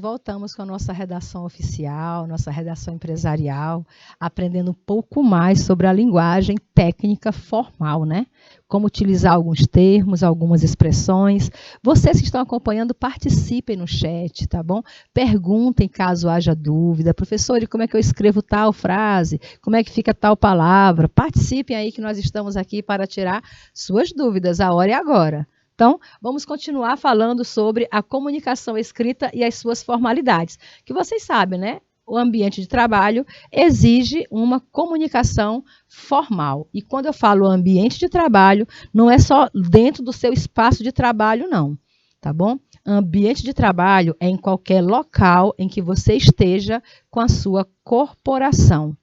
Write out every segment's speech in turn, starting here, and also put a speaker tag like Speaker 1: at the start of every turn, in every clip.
Speaker 1: voltamos com a nossa redação oficial, nossa redação empresarial, aprendendo um pouco mais sobre a linguagem técnica formal, né? Como utilizar alguns termos, algumas expressões. Vocês que estão acompanhando, participem no chat, tá bom? Perguntem caso haja dúvida. Professor, e como é que eu escrevo tal frase? Como é que fica tal palavra? Participem aí que nós estamos aqui para tirar suas dúvidas. A hora é agora. Então, vamos continuar falando sobre a comunicação escrita e as suas formalidades. Que vocês sabem, né? O ambiente de trabalho exige uma comunicação formal. E quando eu falo ambiente de trabalho, não é só dentro do seu espaço de trabalho, não. Tá bom? Ambiente de trabalho é em qualquer local em que você esteja com a sua corporação.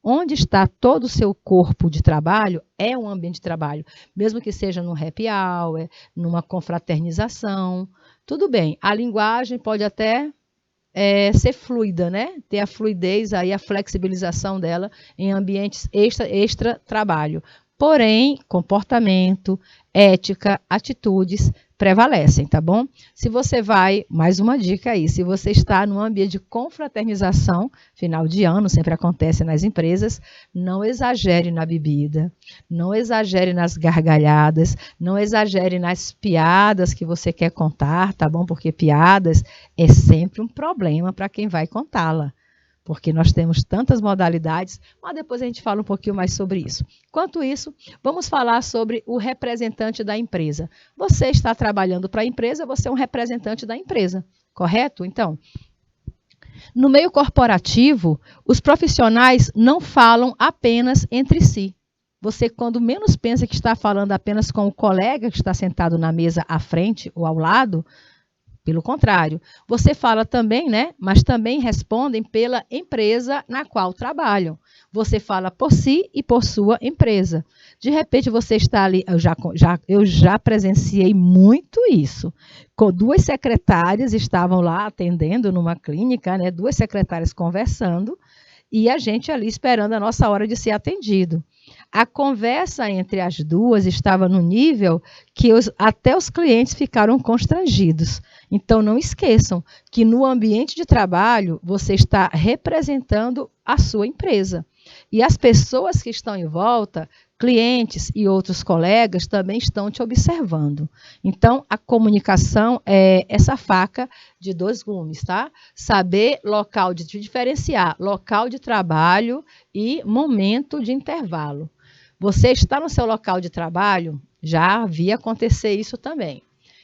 Speaker 1: Onde está todo o seu corpo de trabalho é um ambiente de trabalho, mesmo que seja num happy hour, numa confraternização, tudo bem. A linguagem pode até ser fluida, né? Ter a fluidez, aí, a flexibilização dela em ambientes extra-trabalho. Porém, comportamento, ética, atitudes prevalecem, tá bom? Se você vai, mais uma dica aí, se você está num ambiente de confraternização, final de ano, sempre acontece nas empresas, não exagere na bebida, não exagere nas gargalhadas, não exagere nas piadas que você quer contar, tá bom? Porque piadas é sempre um problema para quem vai contá-la. Porque nós temos tantas modalidades, mas depois a gente fala um pouquinho mais sobre isso. Enquanto isso, vamos falar sobre o representante da empresa. Você está trabalhando para a empresa, você é um representante da empresa, correto? Então, no meio corporativo, os profissionais não falam apenas entre si. Você, quando menos pensa que está falando apenas com o colega que está sentado na mesa à frente ou ao lado, pelo contrário, você fala também, né? Mas também respondem pela empresa na qual trabalham. Você fala por si e por sua empresa. De repente você está ali, eu já presenciei muito isso. Com duas secretárias estavam lá atendendo numa clínica, né? Duas secretárias conversando e a gente ali esperando a nossa hora de ser atendido. A conversa entre as duas estava no nível que até os clientes ficaram constrangidos. Então, não esqueçam que no ambiente de trabalho você está representando a sua empresa. E as pessoas que estão em volta, clientes e outros colegas, também estão te observando. Então, a comunicação é essa faca de dois gumes, tá? Saber local de diferenciar, local de trabalho e momento de intervalo. Você está no seu local de trabalho? Já vi acontecer isso também.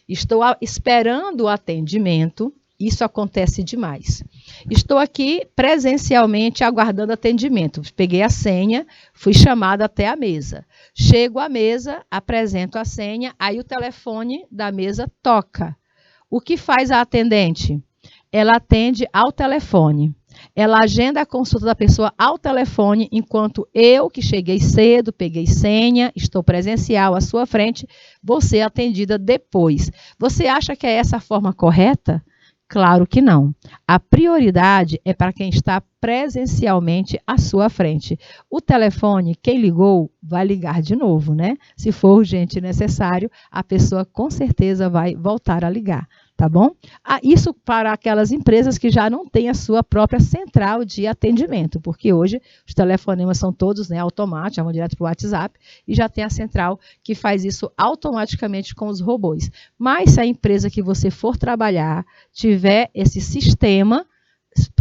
Speaker 1: Estou esperando o atendimento, isso acontece demais. Estou aqui presencialmente aguardando atendimento. Peguei a senha, fui chamada até a mesa. Chego à mesa, apresento a senha, aí o telefone da mesa toca. O que faz a atendente? Ela atende ao telefone. Ela agenda a consulta da pessoa ao telefone, enquanto eu, que cheguei cedo, peguei senha, estou presencial à sua frente, vou ser atendida depois. Você acha que é essa a forma correta? Claro que não. A prioridade é para quem está presencialmente à sua frente. O telefone, quem ligou, vai ligar de novo, né? Se for urgente e necessário, a pessoa com certeza vai voltar a ligar. Tá bom? Isso para aquelas empresas que já não têm a sua própria central de atendimento, porque hoje os telefonemas são todos, né, automáticos, vão direto para o WhatsApp, e já tem a central que faz isso automaticamente com os robôs. Mas se a empresa que você for trabalhar tiver esse sistema,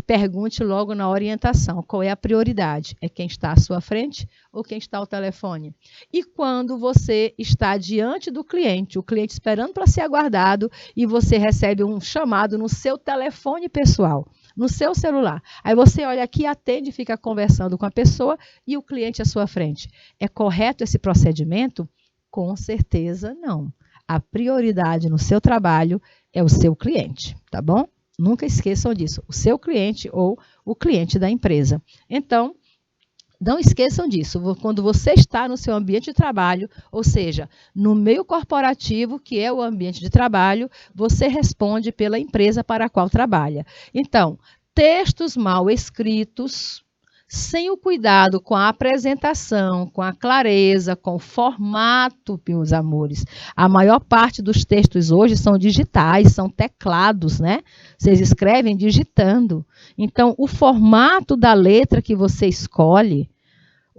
Speaker 1: pergunte logo na orientação qual é a prioridade. É quem está à sua frente ou quem está ao telefone? E quando você está diante do cliente, o cliente esperando para ser aguardado e você recebe um chamado no seu telefone pessoal, no seu celular. Aí você olha aqui, atende, fica conversando com a pessoa e o cliente à sua frente. É correto esse procedimento? Com certeza não. A prioridade no seu trabalho é o seu cliente, tá bom? Nunca esqueçam disso, o seu cliente ou o cliente da empresa. Então, não esqueçam disso, quando você está no seu ambiente de trabalho, ou seja, no meio corporativo, que é o ambiente de trabalho, você responde pela empresa para a qual trabalha. Então, textos mal escritos sem o cuidado com a apresentação, com a clareza, com o formato, meus amores. A maior parte dos textos hoje são digitais, são teclados, né? Vocês escrevem digitando. Então, o formato da letra que você escolhe,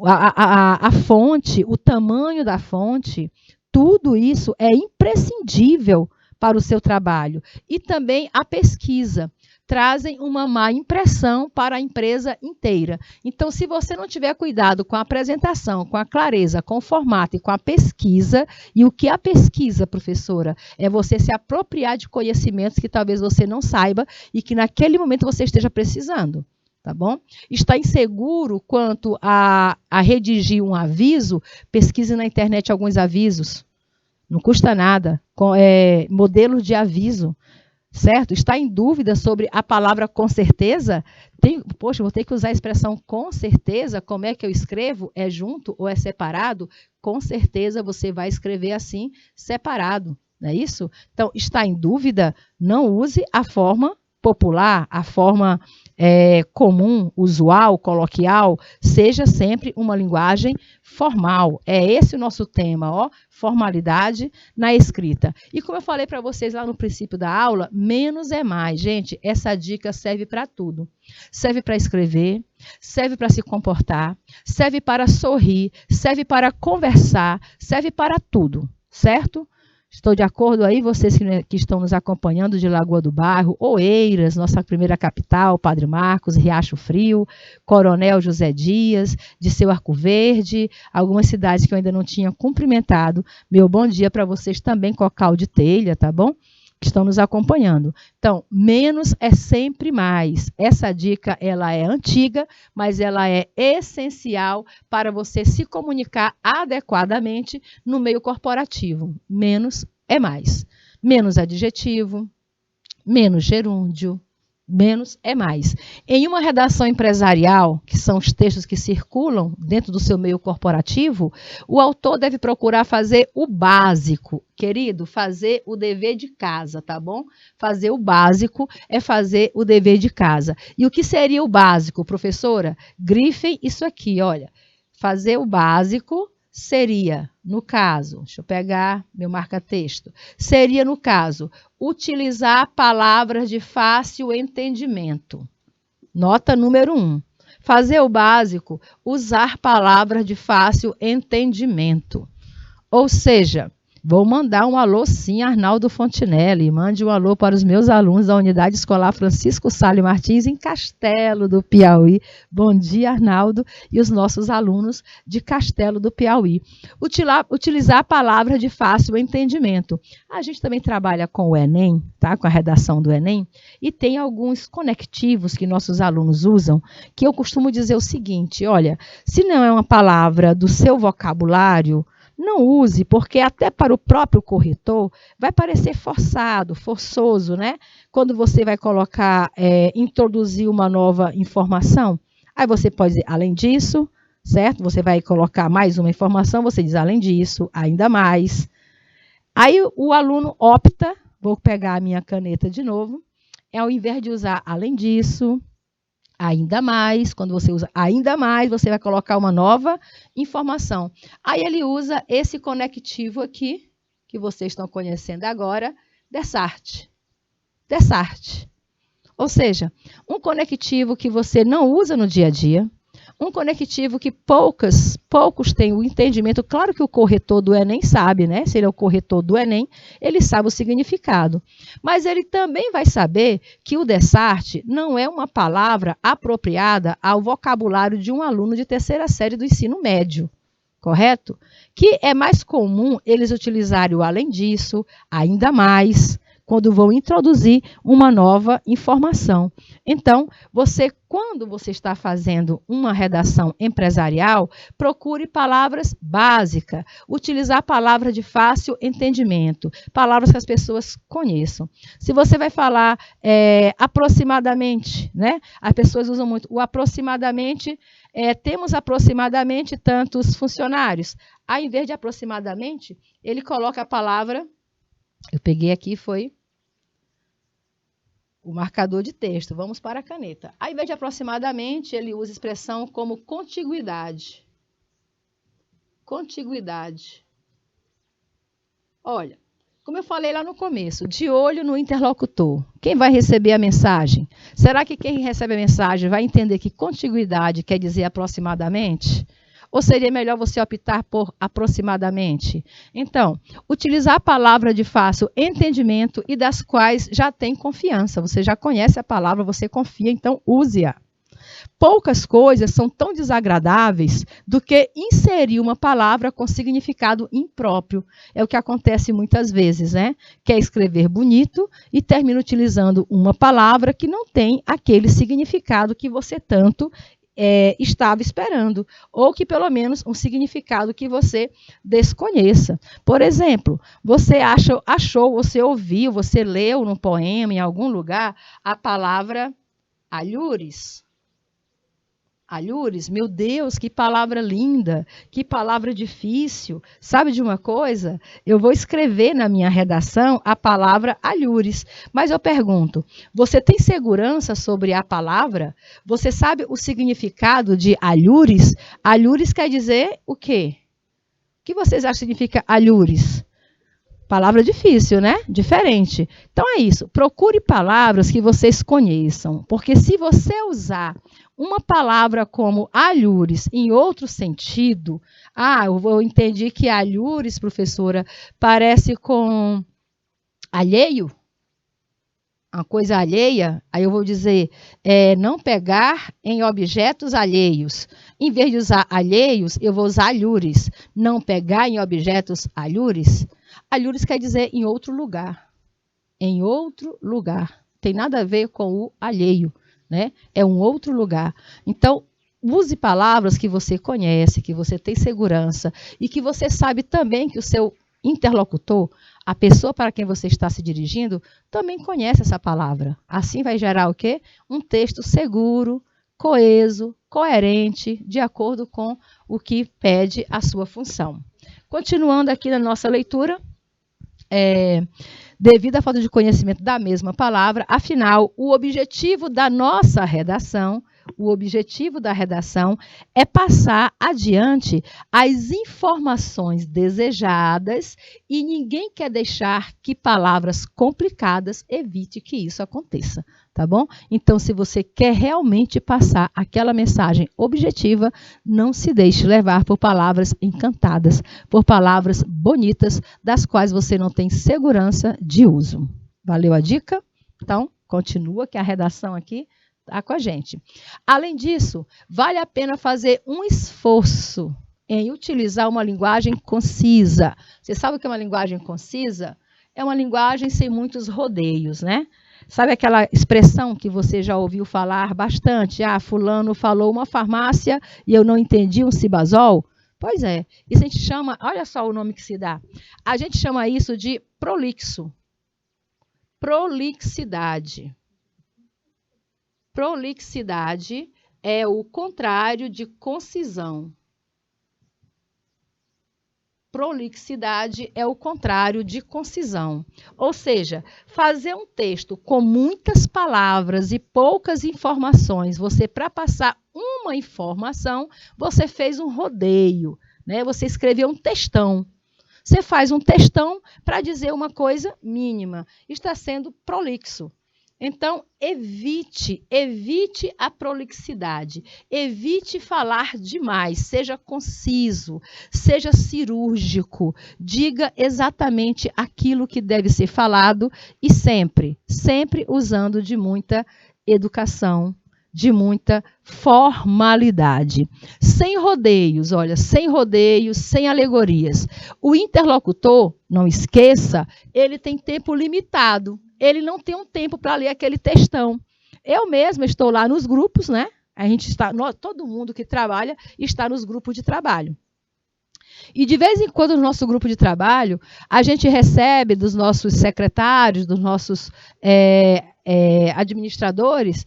Speaker 1: a fonte, o tamanho da fonte, tudo isso é imprescindível para o seu trabalho. E também a pesquisa. Trazem uma má impressão para a empresa inteira. Então, se você não tiver cuidado com a apresentação, com a clareza, com o formato e com a pesquisa, e o que é a pesquisa, professora? É você se apropriar de conhecimentos que talvez você não saiba e que naquele momento você esteja precisando. Tá bom? Está inseguro quanto a redigir um aviso? Pesquise na internet alguns avisos. Não custa nada. Modelos de aviso. Certo? Está em dúvida sobre a palavra com certeza? Poxa, vou ter que usar a expressão com certeza? Como é que eu escrevo? É junto ou é separado? Com certeza você vai escrever assim, separado. Não é isso? Então, está em dúvida? Não use a forma popular, a forma comum, usual, coloquial, seja sempre uma linguagem formal. É esse o nosso tema, ó, formalidade na escrita. E como eu falei para vocês lá no princípio da aula, menos é mais. Gente, essa dica serve para tudo. Serve para escrever, serve para se comportar, serve para sorrir, serve para conversar, serve para tudo, certo? Estou de acordo aí, vocês que estão nos acompanhando de Lagoa do Bairro, Oeiras, nossa primeira capital, Padre Marcos, Riacho Frio, Coronel José Dias, de Seu Arco Verde, algumas cidades que eu ainda não tinha cumprimentado. Meu bom dia para vocês também, Cocal de Telha, tá bom? Que estão nos acompanhando. Então, menos é sempre mais. Essa dica, ela é antiga, mas ela é essencial para você se comunicar adequadamente no meio corporativo. Menos é mais. Menos adjetivo, menos gerúndio, menos é mais. Em uma redação empresarial, que são os textos que circulam dentro do seu meio corporativo, o autor deve procurar fazer o básico. Querido, fazer o dever de casa, tá bom? Fazer o básico é fazer o dever de casa. E o que seria o básico, professora? Grifem isso aqui, olha. Fazer o básico seria, no caso, deixa eu pegar meu marca-texto, seria, no caso, utilizar palavras de fácil entendimento. Nota número 1. Fazer o básico, usar palavras de fácil entendimento. Ou seja, vou mandar um alô sim, Arnaldo Fontinelli. Mande um alô para os meus alunos da Unidade Escolar Francisco Salles Martins, em Castelo do Piauí. Bom dia, Arnaldo, e os nossos alunos de Castelo do Piauí. Utilizar a palavra de fácil entendimento. A gente também trabalha com o Enem, tá? Com a redação do Enem, e tem alguns conectivos que nossos alunos usam, que eu costumo dizer o seguinte, olha, se não é uma palavra do seu vocabulário, não use, porque até para o próprio corretor vai parecer forçado, forçoso, né? Quando você vai colocar, introduzir uma nova informação. Aí você pode dizer, além disso, certo? Você vai colocar mais uma informação, você diz, além disso, ainda mais. Aí o aluno opta, vou pegar a minha caneta de novo, ao invés de usar além disso, ainda mais, quando você usa ainda mais, você vai colocar uma nova informação. Aí ele usa esse conectivo aqui, que vocês estão conhecendo agora, dessart. Dessart. Ou seja, um conectivo que você não usa no dia a dia, um conectivo que poucos têm o entendimento. Claro que o corretor do Enem sabe, né? Se ele é o corretor do Enem, ele sabe o significado. Mas ele também vai saber que o dessart não é uma palavra apropriada ao vocabulário de um aluno de terceira série do ensino médio, correto? Que é mais comum eles utilizarem o além disso, ainda mais, quando vão introduzir uma nova informação. Então, quando você está fazendo uma redação empresarial, procure palavras básicas, utilizar palavras de fácil entendimento, palavras que as pessoas conheçam. Se você vai falar aproximadamente, né? As pessoas usam muito o aproximadamente, temos aproximadamente tantos funcionários. Ao invés de aproximadamente, ele coloca a palavra, eu peguei aqui, foi o marcador de texto. Vamos para a caneta. Ao invés de aproximadamente, ele usa expressão como contiguidade. Contiguidade. Olha, como eu falei lá no começo, de olho no interlocutor. Quem vai receber a mensagem? Será que quem recebe a mensagem vai entender que contiguidade quer dizer aproximadamente? Ou seria melhor você optar por aproximadamente? Então, utilizar a palavra de fácil entendimento e das quais já tem confiança. Você já conhece a palavra, você confia, então use-a. Poucas coisas são tão desagradáveis do que inserir uma palavra com significado impróprio. É o que acontece muitas vezes, né? Quer escrever bonito e termina utilizando uma palavra que não tem aquele significado que você tanto estava esperando, ou que pelo menos um significado que você desconheça. Por exemplo, você achou, você ouviu, você leu num poema, em algum lugar, a palavra alhures. Alhures, meu Deus, que palavra linda, que palavra difícil. Sabe de uma coisa? Eu vou escrever na minha redação a palavra alhures. Mas eu pergunto, você tem segurança sobre a palavra? Você sabe o significado de alhures? Alhures quer dizer o quê? O que vocês acham que significa alhures? Palavra difícil, né? Diferente. Então é isso. Procure palavras que vocês conheçam. Porque se você usar uma palavra como alhures em outro sentido, eu entendi que alhures, professora, parece com alheio, uma coisa alheia, aí eu vou dizer não pegar em objetos alheios. Em vez de usar alheios, eu vou usar alhures. Não pegar em objetos alhures. Alhures quer dizer em outro lugar. Em outro lugar. Tem nada a ver com o alheio, né? É um outro lugar. Então, use palavras que você conhece, que você tem segurança e que você sabe também que o seu interlocutor, a pessoa para quem você está se dirigindo, também conhece essa palavra. Assim vai gerar o quê? Um texto seguro, coeso, coerente, de acordo com o que pede a sua função. Continuando aqui na nossa leitura, devido à falta de conhecimento da mesma palavra, afinal, o objetivo da nossa redação, o objetivo da redação é passar adiante as informações desejadas e ninguém quer deixar que palavras complicadas evite que isso aconteça, tá bom? Então, se você quer realmente passar aquela mensagem objetiva, não se deixe levar por palavras encantadas, por palavras bonitas, das quais você não tem segurança de uso. Valeu a dica? Então, continua que a redação aqui está com a gente. Além disso, vale a pena fazer um esforço em utilizar uma linguagem concisa. Você sabe o que é uma linguagem concisa? É uma linguagem sem muitos rodeios, né? Sabe aquela expressão que você já ouviu falar bastante? Fulano falou uma farmácia e eu não entendi um Cibazol? Pois é, isso a gente chama, olha só o nome que se dá. A gente chama isso de prolixo. Prolixidade. Prolixidade é o contrário de concisão. Prolixidade é o contrário de concisão. Ou seja, fazer um texto com muitas palavras e poucas informações, para passar uma informação, você fez um rodeio, né? Você escreveu um textão. Você faz um textão para dizer uma coisa mínima. Está sendo prolixo. Então, evite a prolixidade, evite falar demais, seja conciso, seja cirúrgico, diga exatamente aquilo que deve ser falado e sempre usando de muita educação, de muita formalidade. Sem rodeios, sem alegorias. O interlocutor, não esqueça, ele tem tempo limitado. Ele não tem um tempo para ler aquele textão. Eu mesma estou lá nos grupos, né? Todo mundo que trabalha está nos grupos de trabalho. E de vez em quando no nosso grupo de trabalho, a gente recebe dos nossos secretários, dos nossos administradores,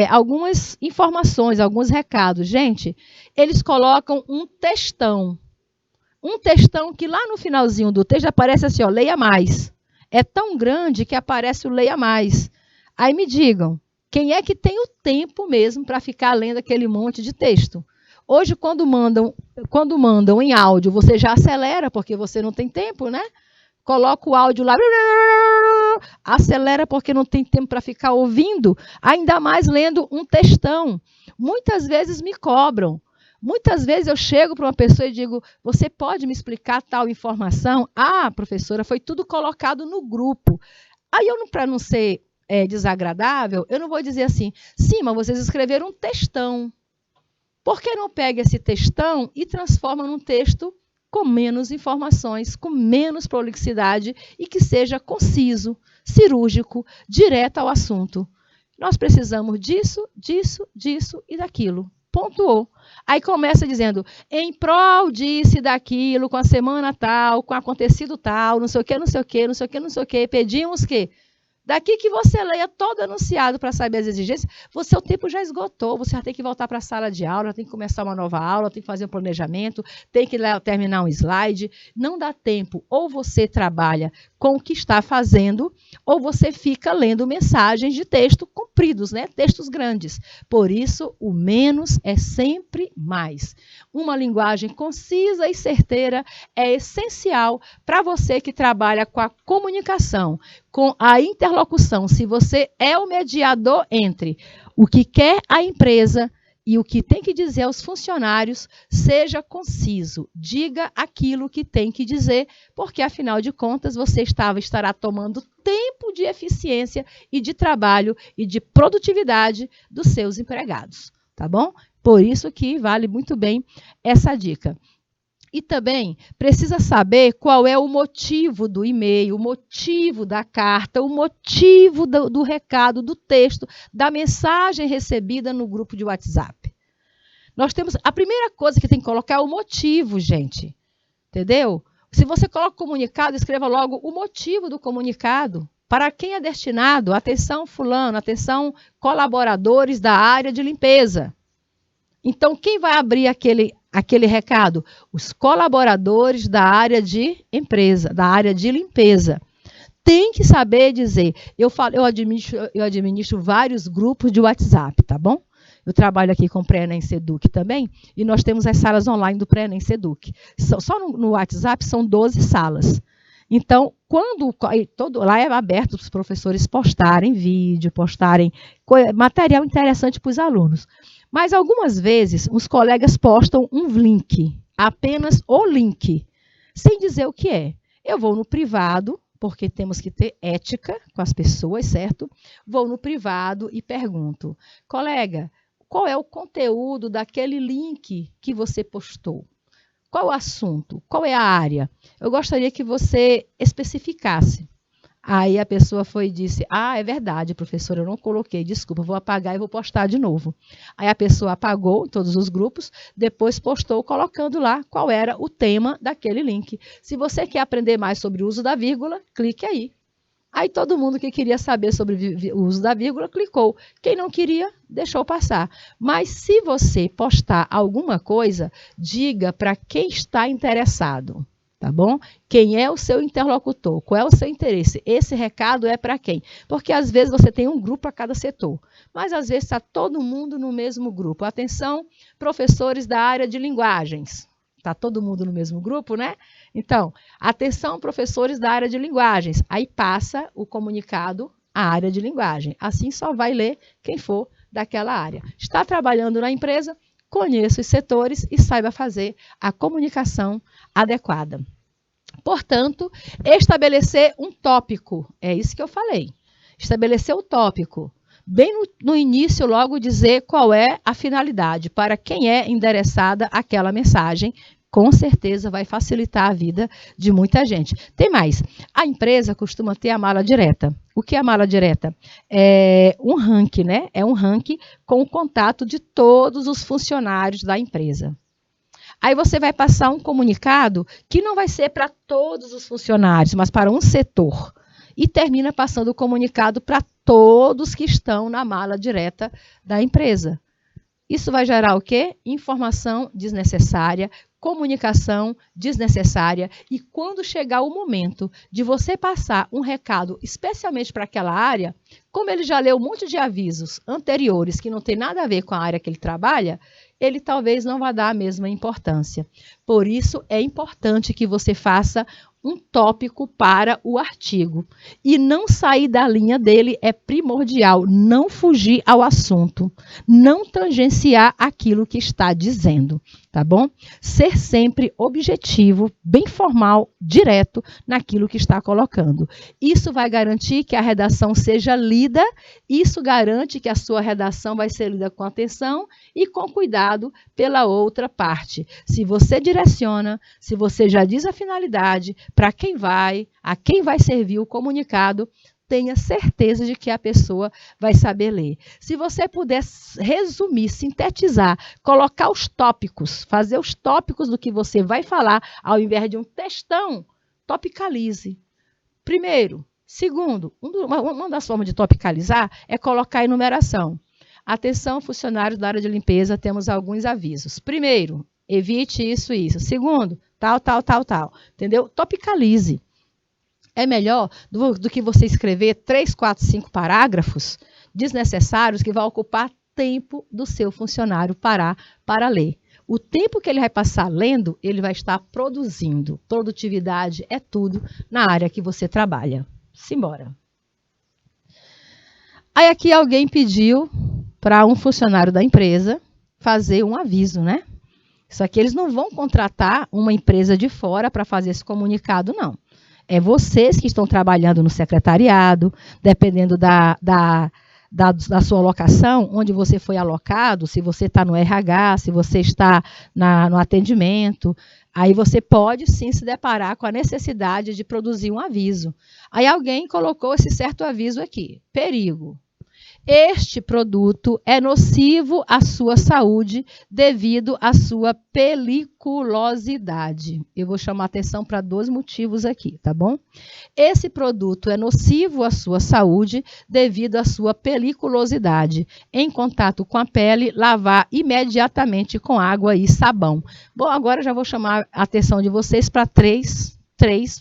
Speaker 1: algumas informações, alguns recados. Gente, eles colocam um textão. Um textão que lá no finalzinho do texto aparece assim, leia mais. É tão grande que aparece o leia mais. Aí me digam, quem é que tem o tempo mesmo para ficar lendo aquele monte de texto? Hoje, quando mandam em áudio, você já acelera, porque você não tem tempo, né? Coloca o áudio lá, acelera porque não tem tempo para ficar ouvindo, ainda mais lendo um textão. Muitas vezes me cobram. Muitas vezes eu chego para uma pessoa e digo, você pode me explicar tal informação? Ah, professora, foi tudo colocado no grupo. Aí eu, para não ser desagradável, eu não vou dizer assim, sim, mas vocês escreveram um textão. Por que não pega esse textão e transforma num texto com menos informações, com menos prolixidade e que seja conciso, cirúrgico, direto ao assunto? Nós precisamos disso, disso, disso e daquilo. Pontuou. Aí começa dizendo, em prol disso e daquilo, com a semana tal, com o acontecido tal, não sei o que, não sei o que, não sei o que, não sei o que, pedimos que... Daqui que você leia todo anunciado para saber as exigências, seu tempo já esgotou, você já tem que voltar para a sala de aula, tem que começar uma nova aula, tem que fazer um planejamento, tem que terminar um slide. Não dá tempo. Ou você trabalha com o que está fazendo, ou você fica lendo mensagens de texto compridos, né? Textos grandes. Por isso, o menos é sempre mais. Uma linguagem concisa e certeira é essencial para você que trabalha com a comunicação, com a interlocução, se você é o mediador entre o que quer a empresa e o que tem que dizer aos funcionários, seja conciso, diga aquilo que tem que dizer, porque afinal de contas você estará tomando tempo de eficiência e de trabalho e de produtividade dos seus empregados, tá bom? Por isso que vale muito bem essa dica. E também precisa saber qual é o motivo do e-mail, o motivo da carta, o motivo do recado, do texto, da mensagem recebida no grupo de WhatsApp. Nós temos, a primeira coisa que tem que colocar é o motivo, gente. Entendeu? Se você coloca comunicado, escreva logo o motivo do comunicado. Para quem é destinado? Atenção fulano, atenção colaboradores da área de limpeza. Então, quem vai abrir aquele recado? Os colaboradores da área de empresa, da área de limpeza. Tem que saber dizer. Eu administro vários grupos de WhatsApp, tá bom? Eu trabalho aqui com o Pré-ENEM Seduc também, e nós temos as salas online do Pré-ENEM Seduc. Só no WhatsApp são 12 salas. Então, lá é aberto para os professores postarem vídeo, postarem material interessante para os alunos. Mas algumas vezes os colegas postam um link, apenas o link, sem dizer o que é. Eu vou no privado, porque temos que ter ética com as pessoas, certo? Vou no privado e pergunto, colega, qual é o conteúdo daquele link que você postou? Qual o assunto? Qual é a área? Eu gostaria que você especificasse. Aí a pessoa foi e disse, é verdade, professora, eu não coloquei, desculpa, vou apagar e vou postar de novo. Aí a pessoa apagou em todos os grupos, depois postou colocando lá qual era o tema daquele link. Se você quer aprender mais sobre o uso da vírgula, clique aí. Aí todo mundo que queria saber sobre o uso da vírgula, clicou. Quem não queria, deixou passar. Mas se você postar alguma coisa, diga para quem está interessado. Tá bom? Quem é o seu interlocutor? Qual é o seu interesse? Esse recado é para quem? Porque às vezes você tem um grupo a cada setor, mas às vezes está todo mundo no mesmo grupo. Atenção, professores da área de linguagens. Está todo mundo no mesmo grupo, né? Então, atenção, professores da área de linguagens. Aí passa o comunicado à área de linguagem. Assim só vai ler quem for daquela área. Está trabalhando na empresa? Conheça os setores e saiba fazer a comunicação adequada. Portanto, estabelecer um tópico, é isso que eu falei. Estabelecer o tópico. Bem no início, logo dizer qual é a finalidade, para quem é endereçada aquela mensagem, com certeza vai facilitar a vida de muita gente. Tem mais, a empresa costuma ter a mala direta. O que é a mala direta? É um ranking, né? É um ranking com o contato de todos os funcionários da empresa. Aí você vai passar um comunicado que não vai ser para todos os funcionários, mas para um setor. E termina passando o comunicado para todos que estão na mala direta da empresa. Isso vai gerar o quê? Informação desnecessária, comunicação desnecessária. E quando chegar o momento de você passar um recado especialmente para aquela área, como ele já leu um monte de avisos anteriores que não tem nada a ver com a área que ele trabalha, ele talvez não vá dar a mesma importância. Por isso, é importante que você faça um tópico para o artigo. E não sair da linha dele é primordial. Não fugir ao assunto. Não tangenciar aquilo que está dizendo. Tá bom? Ser sempre objetivo, bem formal, direto naquilo que está colocando. Isso vai garantir que a redação seja lida. Isso garante que a sua redação vai ser lida com atenção e com cuidado pela outra parte. Se você direciona, se você já diz a finalidade, para quem vai, a quem vai servir o comunicado, tenha certeza de que a pessoa vai saber ler. Se você puder resumir, sintetizar, colocar os tópicos, fazer os tópicos do que você vai falar, ao invés de um textão, topicalize. Primeiro. Segundo, uma das formas de topicalizar é colocar a enumeração. Atenção, funcionários da área de limpeza, temos alguns avisos. Primeiro, evite isso e isso. Segundo, tal. Entendeu? Topicalize. É melhor do que você escrever 3, 4, 5 parágrafos desnecessários que vão ocupar tempo do seu funcionário parar para ler. O tempo que ele vai passar lendo, ele vai estar produzindo. Produtividade é tudo na área que você trabalha. Simbora. Aí aqui alguém pediu para um funcionário da empresa fazer um aviso, né? Isso aqui eles não vão contratar uma empresa de fora para fazer esse comunicado, não. É vocês que estão trabalhando no secretariado, dependendo da sua alocação, onde você foi alocado, se você está no RH, se você está no atendimento, aí você pode sim se deparar com a necessidade de produzir um aviso. Aí alguém colocou esse certo aviso aqui, perigo. Este produto é nocivo à sua saúde devido à sua peliculosidade. Eu vou chamar atenção para 2 motivos aqui, tá bom? Esse produto é nocivo à sua saúde devido à sua peliculosidade. Em contato com a pele, lavar imediatamente com água e sabão. Bom, agora já vou chamar a atenção de vocês para três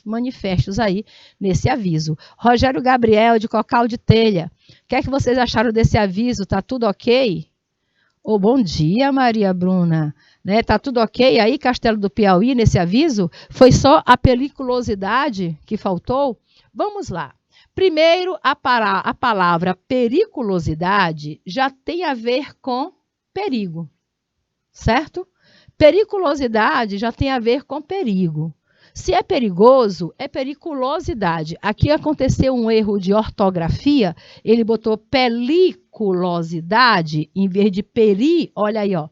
Speaker 1: manifestos aí nesse aviso. Rogério Gabriel, de Cocal de Telha. O que é que vocês acharam desse aviso? Tá tudo ok? Oh, bom dia, Maria Bruna. Né? Tá tudo ok aí, Castelo do Piauí, nesse aviso? Foi só a peliculosidade que faltou? Vamos lá. Primeiro, a palavra periculosidade já tem a ver com perigo, certo? Periculosidade já tem a ver com perigo. Se é perigoso, é periculosidade. Aqui aconteceu um erro de ortografia, ele botou peliculosidade em vez de olha aí, ó,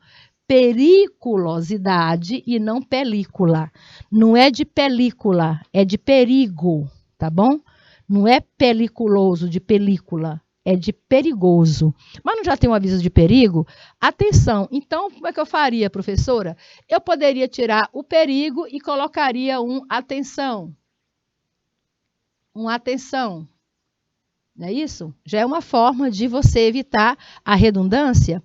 Speaker 1: periculosidade e não película. Não é de película, é de perigo, tá bom? Não é peliculoso de película. É de perigoso. Mas não já tem um aviso de perigo? Atenção, então como é que eu faria, professora? Eu poderia tirar o perigo e colocaria um atenção. Um atenção. Não é isso? Já é uma forma de você evitar a redundância.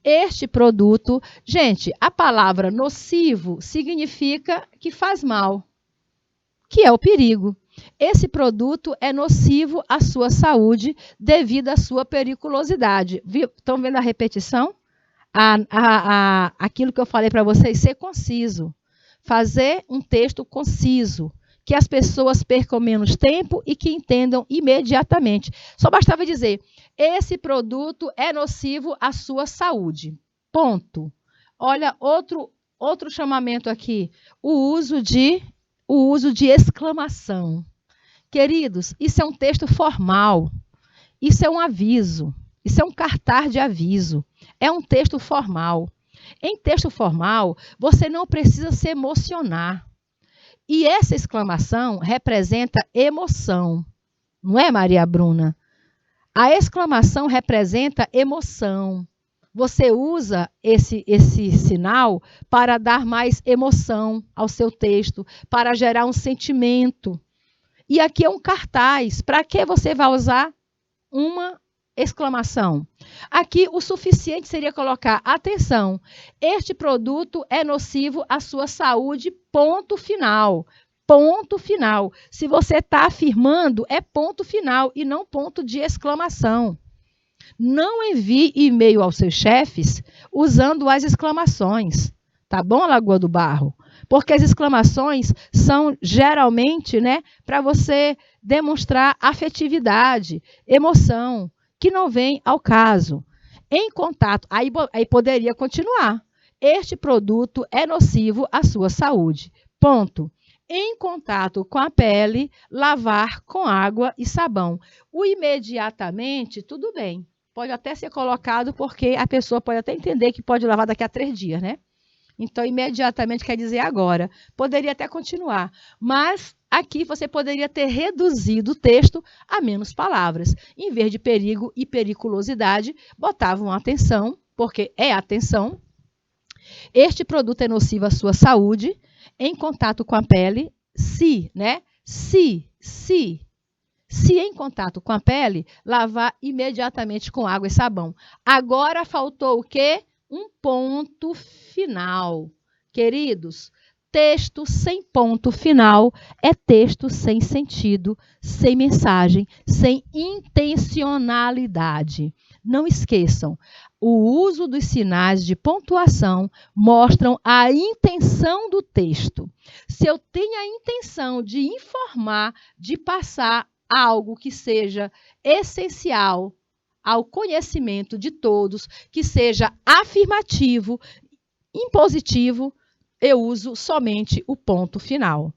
Speaker 1: Este produto, gente, a palavra nocivo significa que faz mal, que é o perigo. Esse produto é nocivo à sua saúde devido à sua periculosidade. Estão vendo a repetição? Aquilo que eu falei para vocês, ser conciso. Fazer um texto conciso, que as pessoas percam menos tempo e que entendam imediatamente. Só bastava dizer, esse produto é nocivo à sua saúde. Ponto. Olha, outro chamamento aqui, o uso de exclamação. Queridos, isso é um texto formal, isso é um aviso, isso é um cartaz de aviso, é um texto formal. Em texto formal, você não precisa se emocionar. E essa exclamação representa emoção, não é, Maria Bruna? A exclamação representa emoção. Você usa esse sinal para dar mais emoção ao seu texto, para gerar um sentimento. E aqui é um cartaz. Para que você vai usar uma exclamação. Aqui o suficiente seria colocar, atenção, este produto é nocivo à sua saúde, ponto final. Ponto final. Se você está afirmando, é ponto final e não ponto de exclamação. Não envie e-mail aos seus chefes usando as exclamações. Tá bom, Lagoa do Barro? Porque as exclamações são geralmente, né, para você demonstrar afetividade, emoção, que não vem ao caso. Em contato, aí poderia continuar. Este produto é nocivo à sua saúde. Ponto. Em contato com a pele, lavar com água e sabão. O imediatamente, tudo bem. Pode até ser colocado porque a pessoa pode até entender que pode lavar daqui a 3 dias, né? Então, imediatamente quer dizer agora. Poderia até continuar, mas aqui você poderia ter reduzido o texto a menos palavras. Em vez de perigo e periculosidade, botavam atenção, porque é atenção. Este produto é nocivo à sua saúde, em contato com a pele, se em contato com a pele, lavar imediatamente com água e sabão. Agora faltou o quê? Um ponto final. Queridos, texto sem ponto final é texto sem sentido, sem mensagem, sem intencionalidade. Não esqueçam, o uso dos sinais de pontuação mostram a intenção do texto. Se eu tenho a intenção de informar, de passar algo que seja essencial ao conhecimento de todos, que seja afirmativo, impositivo, eu uso somente o ponto final.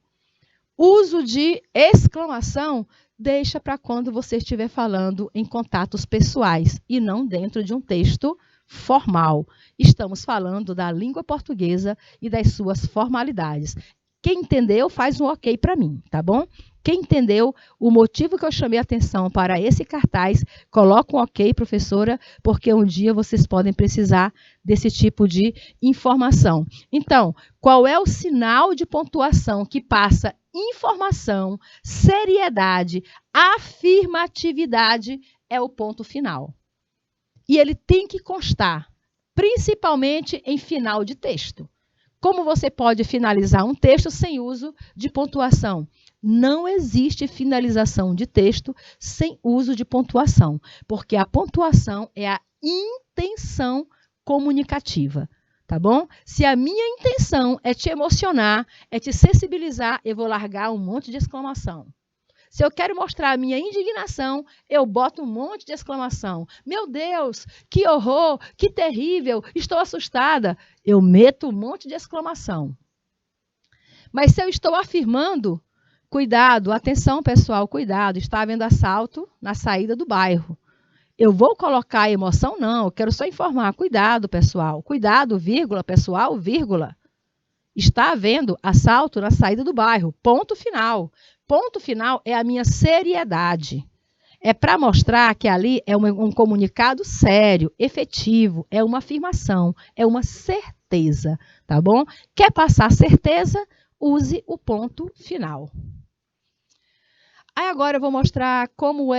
Speaker 1: Uso de exclamação deixa para quando você estiver falando em contatos pessoais e não dentro de um texto formal. Estamos falando da língua portuguesa e das suas formalidades. Quem entendeu, faz um ok para mim, tá bom? Quem entendeu o motivo que eu chamei a atenção para esse cartaz, coloca um ok, professora, porque um dia vocês podem precisar desse tipo de informação. Então, qual é o sinal de pontuação que passa informação, seriedade, afirmatividade? É o ponto final. E ele tem que constar, principalmente em final de texto. Como você pode finalizar um texto sem uso de pontuação? Não existe finalização de texto sem uso de pontuação, porque a pontuação é a intenção comunicativa, tá bom? Se a minha intenção é te emocionar, é te sensibilizar, eu vou largar um monte de exclamação. Se eu quero mostrar a minha indignação, eu boto um monte de exclamação. Meu Deus, que horror, que terrível, estou assustada. Eu meto um monte de exclamação. Mas se eu estou afirmando, cuidado, atenção pessoal, cuidado, está havendo assalto na saída do bairro. Eu vou colocar emoção? Não, eu quero só informar. Cuidado, pessoal, cuidado, vírgula, pessoal, vírgula. Está havendo assalto na saída do bairro, ponto final. Ponto final é a minha seriedade. É para mostrar que ali é um comunicado sério, efetivo, é uma afirmação, é uma certeza, tá bom? Quer passar certeza? Use o ponto final. Aí agora eu vou mostrar quando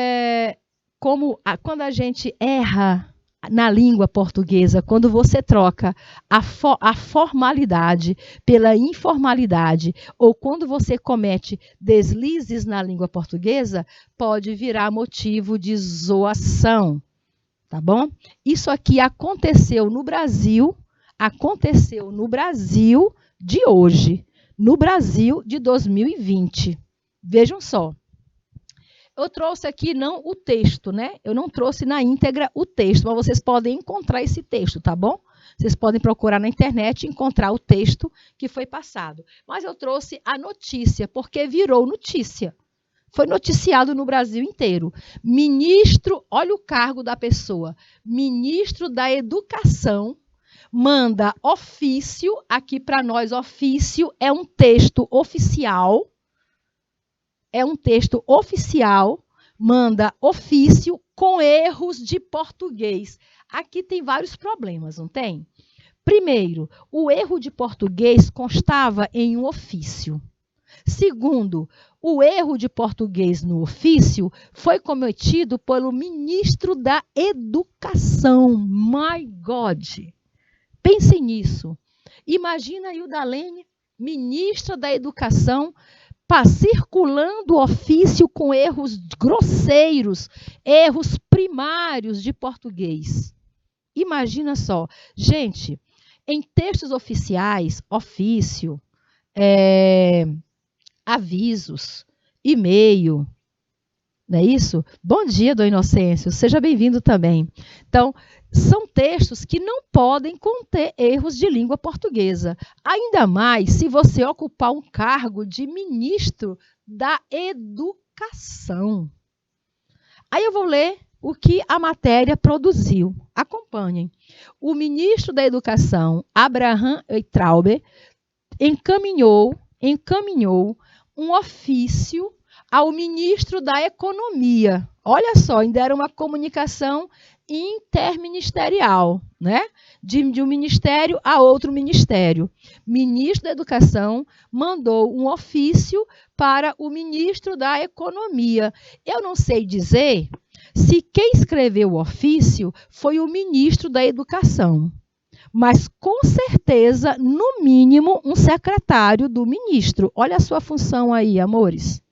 Speaker 1: a gente erra na língua portuguesa, quando você troca a formalidade pela informalidade, ou quando você comete deslizes na língua portuguesa, pode virar motivo de zoação, tá bom? Isso aqui aconteceu no Brasil de hoje, no Brasil de 2020. Vejam só. Eu trouxe aqui não o texto, né? Eu não trouxe na íntegra o texto, mas vocês podem encontrar esse texto, tá bom? Vocês podem procurar na internet e encontrar o texto que foi passado. Mas eu trouxe a notícia, porque virou notícia. Foi noticiado no Brasil inteiro. Ministro, olha o cargo da pessoa, ministro da Educação manda ofício, aqui para nós ofício é um texto oficial, manda ofício com erros de português. Aqui tem vários problemas, não tem? Primeiro, o erro de português constava em um ofício. Segundo, o erro de português no ofício foi cometido pelo ministro da Educação. My God! Pensem nisso. Imagina aí o Dalene, ministra da Educação, circulando o ofício com erros grosseiros, erros primários de português. Imagina só. Gente, em textos oficiais, ofício, avisos, e-mail, não é isso? Bom dia, Dom Inocêncio, seja bem-vindo também. Então, são textos que não podem conter erros de língua portuguesa. Ainda mais se você ocupar um cargo de ministro da Educação. Aí eu vou ler o que a matéria produziu. Acompanhem. O ministro da Educação, Abraham Weintraub, encaminhou um ofício ao ministro da Economia. Olha só, ainda era uma comunicação interministerial, né? De um ministério a outro ministério. Ministro da Educação mandou um ofício para o ministro da Economia. Eu não sei dizer se quem escreveu o ofício foi o ministro da Educação, mas com certeza, no mínimo, um secretário do ministro. Olha a sua função aí, amores.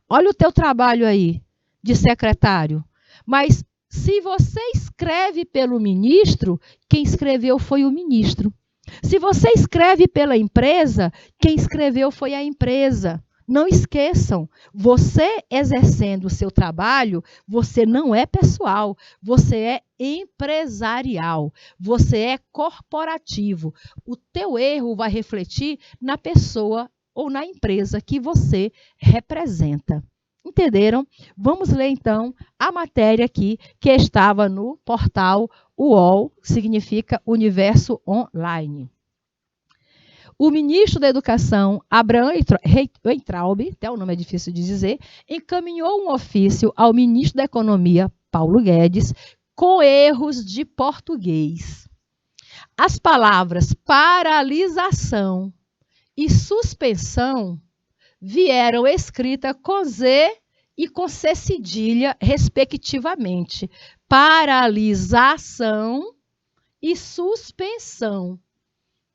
Speaker 1: Olha o teu trabalho aí de secretário. Mas se você escreve pelo ministro, quem escreveu foi o ministro. Se você escreve pela empresa, quem escreveu foi a empresa. Não esqueçam, você exercendo o seu trabalho, você não é pessoal, você é empresarial, você é corporativo. O teu erro vai refletir na pessoa ou na empresa que você representa. Entenderam? Vamos ler, então, a matéria aqui que estava no portal UOL, significa Universo Online. O ministro da Educação, Abraham Weintraub, até o nome é difícil de dizer, encaminhou um ofício ao ministro da Economia, Paulo Guedes, com erros de português. As palavras paralisação e suspensão vieram escritas com Z e com C cedilha, respectivamente. Paralisação e suspensão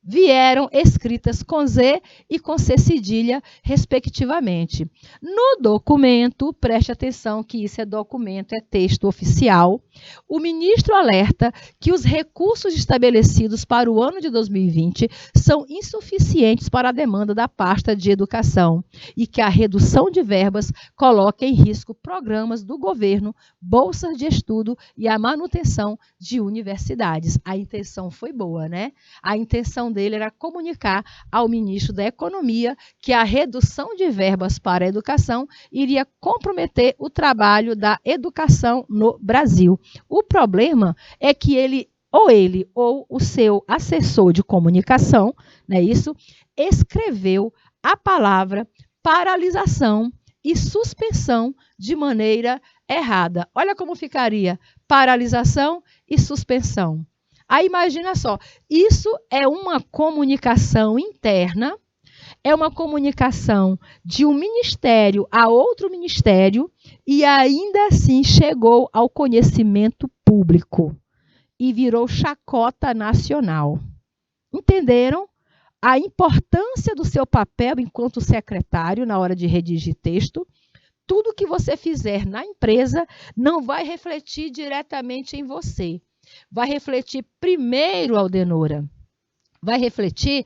Speaker 1: vieram escritas com Z e com C cedilha, respectivamente. No documento, preste atenção que isso é documento, é texto oficial, o ministro alerta que os recursos estabelecidos para o ano de 2020 são insuficientes para a demanda da pasta de educação e que a redução de verbas coloca em risco programas do governo, bolsas de estudo e a manutenção de universidades. A intenção foi boa, né? A intenção dele era comunicar ao ministro da Economia que a redução de verbas para a educação iria comprometer o trabalho da educação no Brasil. O problema é que ele ou o seu assessor de comunicação, não é isso, escreveu a palavra paralisação e suspensão de maneira errada. Olha como ficaria paralisação e suspensão. Aí imagina só, isso é uma comunicação interna, é uma comunicação de um ministério a outro ministério e ainda assim chegou ao conhecimento público e virou chacota nacional. Entenderam a importância do seu papel enquanto secretário na hora de redigir texto? Tudo que você fizer na empresa não vai refletir diretamente em você. Vai refletir primeiro, Aldenora, vai refletir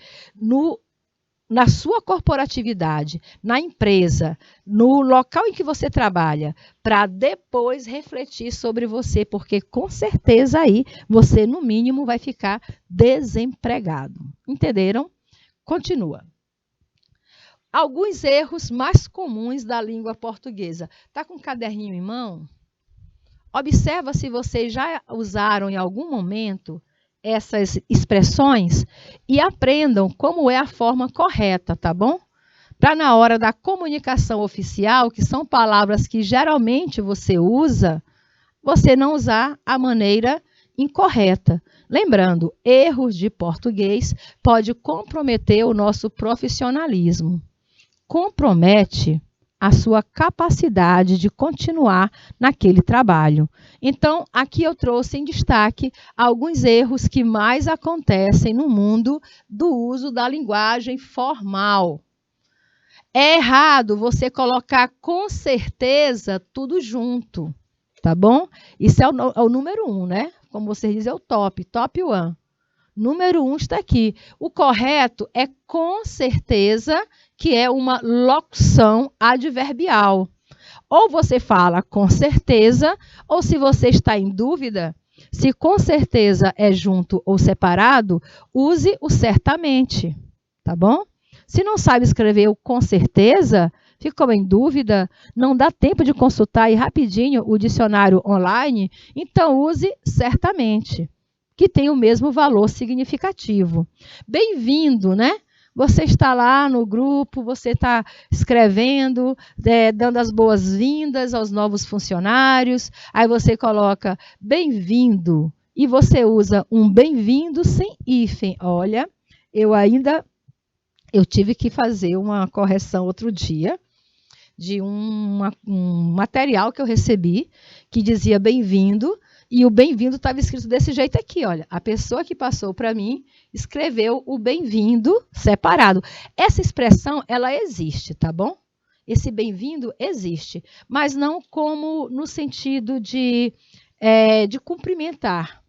Speaker 1: na sua corporatividade, na empresa, no local em que você trabalha, para depois refletir sobre você, porque com certeza aí você, no mínimo, vai ficar desempregado. Entenderam? Continua. Alguns erros mais comuns da língua portuguesa. Está com um caderninho em mão? Observa se vocês já usaram em algum momento essas expressões e aprendam como é a forma correta, tá bom? Para na hora da comunicação oficial, que são palavras que geralmente você usa, você não usar a maneira incorreta. Lembrando, erros de português pode comprometer o nosso profissionalismo. compromete a sua capacidade de continuar naquele trabalho. Então, aqui eu trouxe em destaque alguns erros que mais acontecem no mundo do uso da linguagem formal. É errado você colocar com certeza tudo junto, tá bom? Isso é o número 1, né? Como vocês dizem, é o top 1. Número 1 está aqui. O correto é com certeza, que é uma locução adverbial. Ou você fala com certeza, ou se você está em dúvida, se com certeza é junto ou separado, use o certamente, tá bom? Se não sabe escrever o com certeza, ficou em dúvida, não dá tempo de consultar aí rapidinho o dicionário online, então use certamente, que tem o mesmo valor significativo. Bem-vindo, né? Você está lá no grupo, você está escrevendo, dando as boas-vindas aos novos funcionários, aí você coloca bem-vindo e você usa um bem-vindo sem hífen. Olha, eu tive que fazer uma correção outro dia de um material que eu recebi que dizia bem-vindo, e o bem-vindo estava escrito desse jeito aqui, olha. A pessoa que passou para mim escreveu o bem-vindo separado. Essa expressão, ela existe, tá bom? Esse bem-vindo existe, mas não como no sentido de cumprimentar,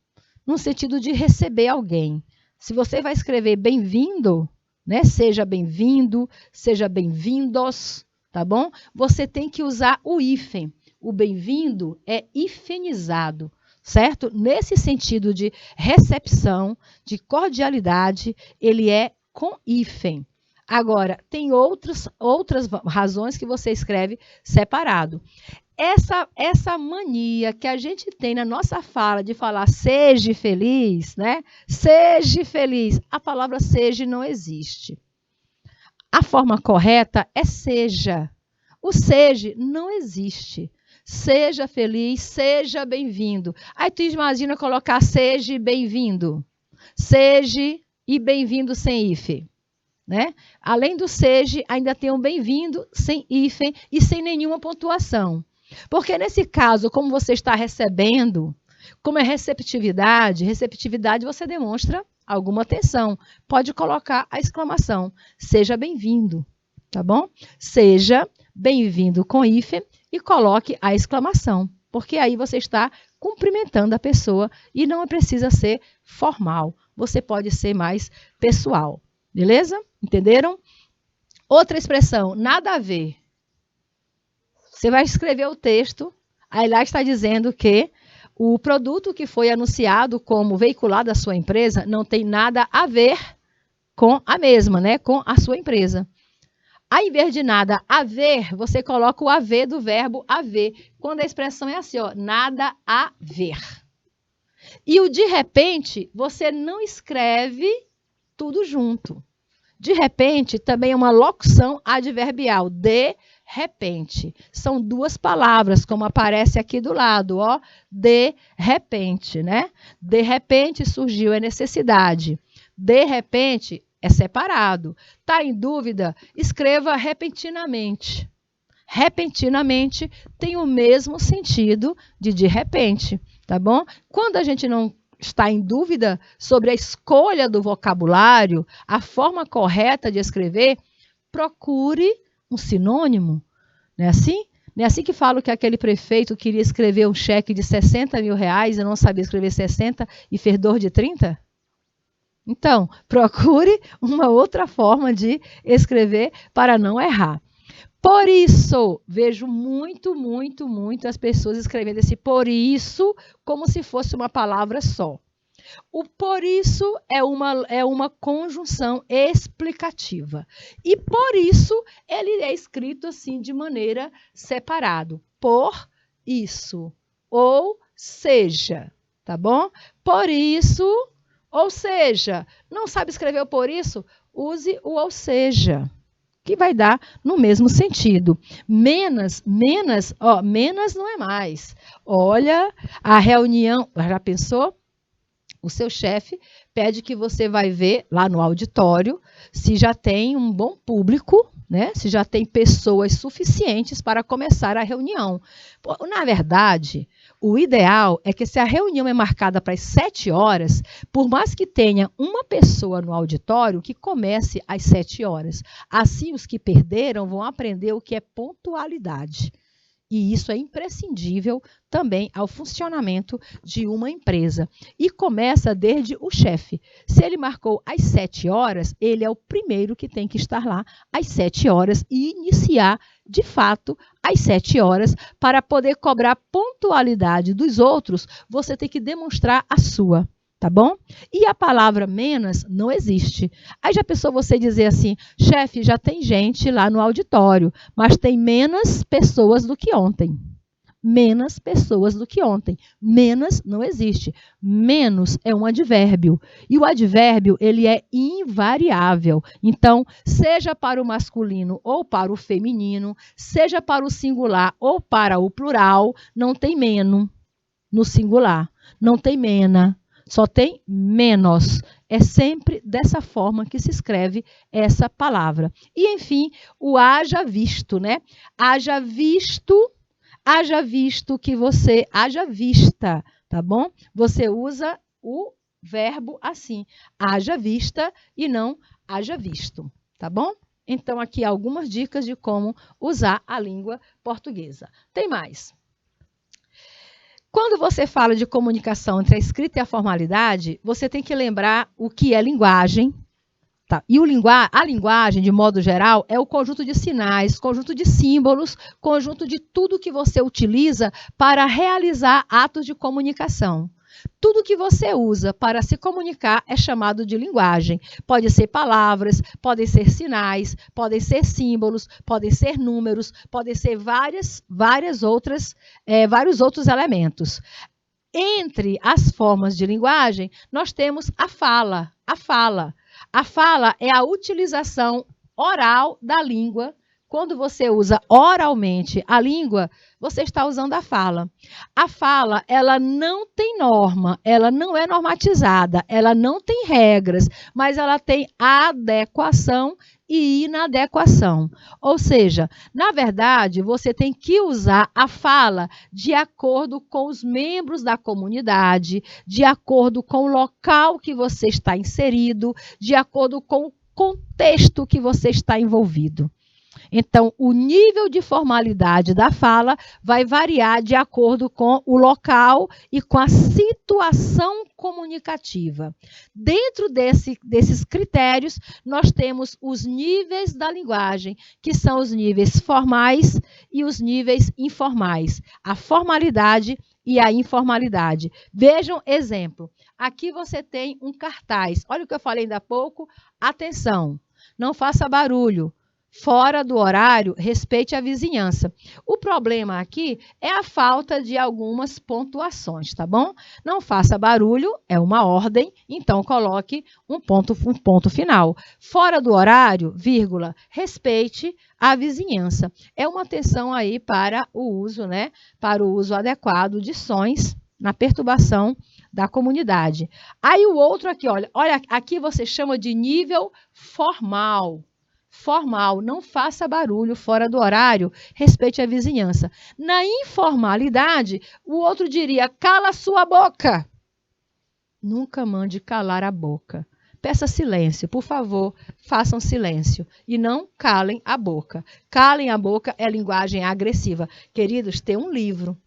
Speaker 1: no sentido de receber alguém. Se você vai escrever bem-vindo, né? Seja bem-vindo, seja bem-vindos, tá bom? Você tem que usar o hífen. O bem-vindo é hifenizado, certo? Nesse sentido de recepção, de cordialidade, ele é com hífen. Agora, tem outras razões que você escreve separado. Essa mania que a gente tem na nossa fala de falar seja feliz, né? Seja feliz. A palavra seja não existe. A forma correta é seja. O seja não existe. Seja feliz, seja bem-vindo. Aí tu imagina colocar seja bem-vindo. Seja e bem-vindo sem hífen, né? Além do seja, ainda tem um bem-vindo sem hífen e sem nenhuma pontuação. Porque nesse caso, como você está recebendo, como é receptividade você demonstra alguma atenção. Pode colocar a exclamação, seja bem-vindo, tá bom? Seja bem-vindo com hífen e coloque a exclamação, porque aí você está cumprimentando a pessoa e não precisa ser formal, você pode ser mais pessoal, beleza? Entenderam? Outra expressão, nada a ver. Você vai escrever o texto, aí lá está dizendo que o produto que foi anunciado como veiculado à sua empresa não tem nada a ver com a mesma, né? Com a sua empresa. Ao invés de nada a ver, você coloca o haver do verbo haver. Quando a expressão é assim, ó, nada a ver. E o de repente, você não escreve tudo junto. De repente, também é uma locução adverbial. De repente. São duas palavras, como aparece aqui do lado, ó. De repente, né? De repente surgiu a necessidade. De repente é separado. Tá em dúvida? Escreva repentinamente. Repentinamente tem o mesmo sentido de repente, tá bom? Quando a gente não está em dúvida sobre a escolha do vocabulário, a forma correta de escrever, procure um sinônimo. Não é assim? Não é assim que falo que aquele prefeito queria escrever um cheque de 60 mil reais e não sabia escrever 60 e fez dor de 30? Então, procure uma outra forma de escrever para não errar. Por isso, vejo muito as pessoas escrevendo esse por isso como se fosse uma palavra só. O por isso é uma conjunção explicativa. E por isso ele é escrito assim de maneira separado. Por isso. Ou seja, tá bom? Por isso, ou seja. Não sabe escrever o por isso? Use o ou seja, que vai dar no mesmo sentido. Menos não é mais. Olha, a reunião, já pensou? O seu chefe pede que você vai ver lá no auditório se já tem um bom público, né? Se já tem pessoas suficientes para começar a reunião. Na verdade, o ideal é que se a reunião é marcada para as 7 horas, por mais que tenha uma pessoa no auditório, que comece às 7 horas. Assim, os que perderam vão aprender o que é pontualidade. E isso é imprescindível também ao funcionamento de uma empresa. E começa desde o chefe. Se ele marcou às 7 horas, ele é o primeiro que tem que estar lá às 7 horas e iniciar, de fato, às 7 horas. Para poder cobrar pontualidade dos outros, você tem que demonstrar a sua. Tá bom? E a palavra menos não existe. Aí já pensou você dizer assim, chefe, já tem gente lá no auditório, mas tem menos pessoas do que ontem. Menos pessoas do que ontem. Menos não existe. Menos é um advérbio. E o advérbio, ele é invariável. Então, seja para o masculino ou para o feminino, seja para o singular ou para o plural, não tem meno no singular. Não tem mena. Só tem menos. É sempre dessa forma que se escreve essa palavra. E, enfim, o haja visto, né? Haja visto que você, haja vista, tá bom? Você usa o verbo assim, haja vista e não haja visto, tá bom? Então, aqui algumas dicas de como usar a língua portuguesa. Tem mais. Quando você fala de comunicação entre a escrita e a formalidade, você tem que lembrar o que é linguagem. Tá? E a linguagem, de modo geral, é o conjunto de sinais, conjunto de símbolos, conjunto de tudo que você utiliza para realizar atos de comunicação. Tudo que você usa para se comunicar é chamado de linguagem. Pode ser palavras, podem ser sinais, podem ser símbolos, podem ser números, podem ser vários outros elementos. Entre as formas de linguagem, nós temos a fala. A fala é a utilização oral da língua. Quando você usa oralmente a língua, você está usando a fala. A fala, ela não tem norma, ela não é normatizada, ela não tem regras, mas ela tem adequação e inadequação. Ou seja, na verdade, você tem que usar a fala de acordo com os membros da comunidade, de acordo com o local que você está inserido, de acordo com o contexto que você está envolvido. Então, o nível de formalidade da fala vai variar de acordo com o local e com a situação comunicativa. Dentro desses critérios, nós temos os níveis da linguagem, que são os níveis formais e os níveis informais. A formalidade e a informalidade. Vejam exemplo. Aqui você tem um cartaz. Olha o que eu falei ainda há pouco. Atenção, não faça barulho. Fora do horário, respeite a vizinhança. O problema aqui é a falta de algumas pontuações, tá bom? Não faça barulho, é uma ordem, então coloque um ponto final. Fora do horário, vírgula, respeite a vizinhança. É uma atenção aí para o uso, né? Para o uso adequado de sons na perturbação da comunidade. Aí o outro aqui, olha, aqui você chama de nível formal. Formal, não faça barulho fora do horário, respeite a vizinhança. Na informalidade, o outro diria, cala sua boca. Nunca mande calar a boca. Peça silêncio, por favor, façam silêncio e não calem a boca. Calem a boca é linguagem agressiva. Queridos, tem um livro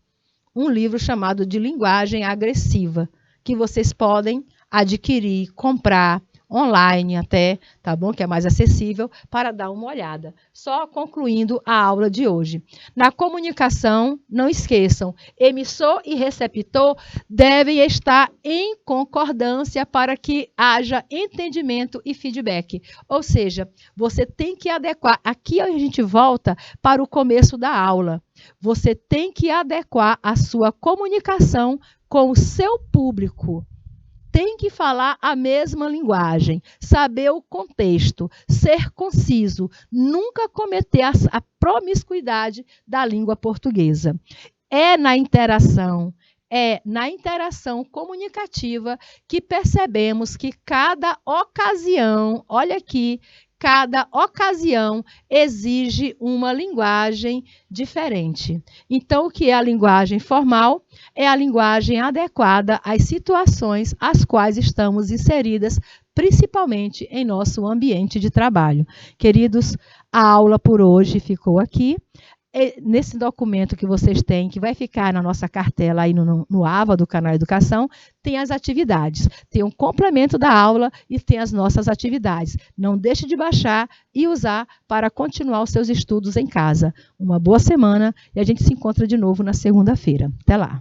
Speaker 1: chamado de Linguagem Agressiva, que vocês podem adquirir, comprar, online até, tá bom? Que é mais acessível, para dar uma olhada. Só concluindo a aula de hoje. Na comunicação, não esqueçam, emissor e receptor devem estar em concordância para que haja entendimento e feedback. Ou seja, você tem que adequar. Aqui a gente volta para o começo da aula. Você tem que adequar a sua comunicação com o seu público. Tem que falar a mesma linguagem, saber o contexto, ser conciso, nunca cometer a promiscuidade da língua portuguesa. É na interação comunicativa que percebemos que cada ocasião, olha aqui, cada ocasião exige uma linguagem diferente. Então, o que é a linguagem formal? É a linguagem adequada às situações às quais estamos inseridas, principalmente em nosso ambiente de trabalho. Queridos, a aula por hoje ficou aqui. Nesse documento que vocês têm, que vai ficar na nossa cartela aí no AVA do canal Educação, tem as atividades, tem um complemento da aula e tem as nossas atividades. Não deixe de baixar e usar para continuar os seus estudos em casa. Uma boa semana e a gente se encontra de novo na segunda-feira. Até lá!